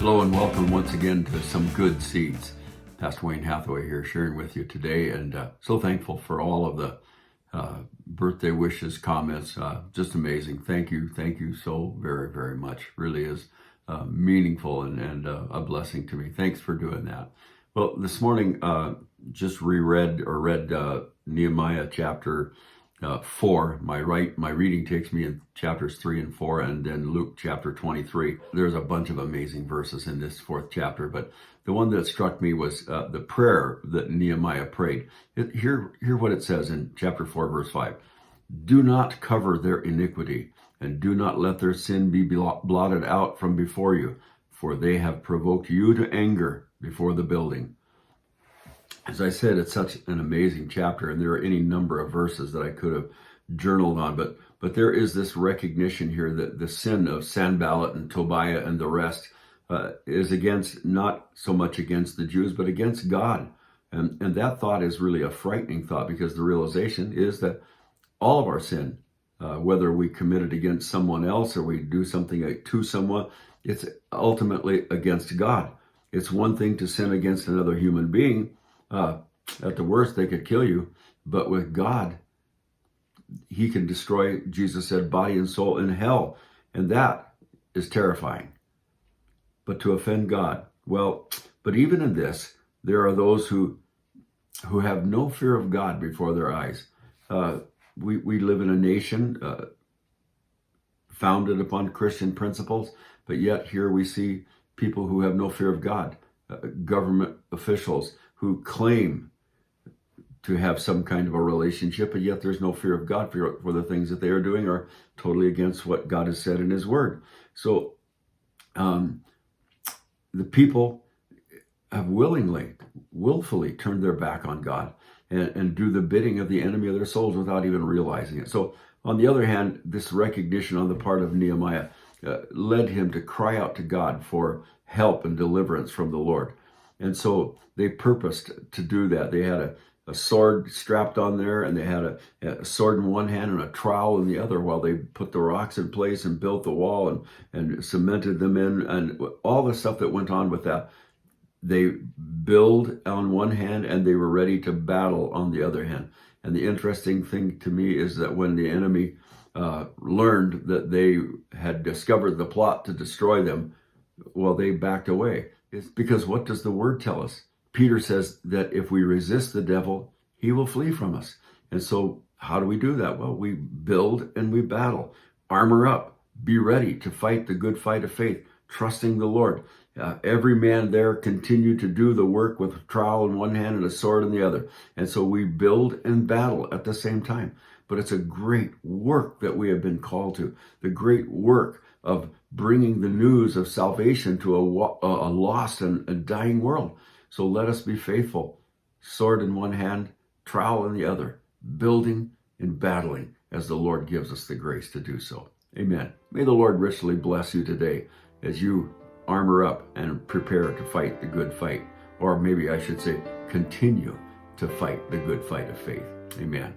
Hello and welcome once again to Some Good Seeds. Pastor Wayne Hathaway here sharing with you today, and so thankful for all of the birthday wishes, comments. Just amazing. Thank you so very, very much. Really is meaningful and a blessing to me. Thanks for doing that. Well, this morning just read Nehemiah chapter 4. My reading takes me in chapters 3 and 4, and then Luke chapter 23. There's a bunch of amazing verses in this fourth chapter, but the one that struck me was the prayer that Nehemiah prayed. Hear what it says in chapter 4, verse 5. Do not cover their iniquity, and do not let their sin be blotted out from before you, for they have provoked you to anger before the building. As I said, it's such an amazing chapter, and there are any number of verses that I could have journaled on, but there is this recognition here that the sin of Sanballat and Tobiah and the rest is against, not so much against the Jews, but against God. And that thought is really a frightening thought, because the realization is that all of our sin, whether we commit it against someone else or we do something to someone, it's ultimately against God. It's one thing to sin against another human being. At the worst, they could kill you. But with God, he can destroy, Jesus said, body and soul in hell. And that is terrifying. But to offend God, well, but even in this, there are those who have no fear of God before their eyes. We live in a nation founded upon Christian principles, but yet here we see people who have no fear of God, government officials who claim to have some kind of a relationship, but yet there's no fear of God for the things that they are doing are totally against what God has said in his word. So the people have willfully turned their back on God and do the bidding of the enemy of their souls without even realizing it. So on the other hand, this recognition on the part of Nehemiah led him to cry out to God for help and deliverance from the Lord. And so they purposed to do that. They had a sword strapped on there, and they had a sword in one hand and a trowel in the other while they put the rocks in place and built the wall and cemented them in, and all the stuff that went on with that. They build on one hand and they were ready to battle on the other hand. And the interesting thing to me is that when the enemy learned that they had discovered the plot to destroy them, well, they backed away. It's because what does the word tell us? Peter says that if we resist the devil, he will flee from us. And so how do we do that? Well, we build and we battle. Armor up. Be ready to fight the good fight of faith, trusting the Lord. Every man there continued to do the work with a trowel in one hand and a sword in the other. And so we build and battle at the same time. But it's a great work that we have been called to. The great work of bringing the news of salvation to a lost and dying world. So let us be faithful. Sword in one hand, trowel in the other, building and battling as the Lord gives us the grace to do so. Amen. May the Lord richly bless you today as you armor up and prepare to fight the good fight. Or maybe I should say, continue to fight the good fight of faith. Amen.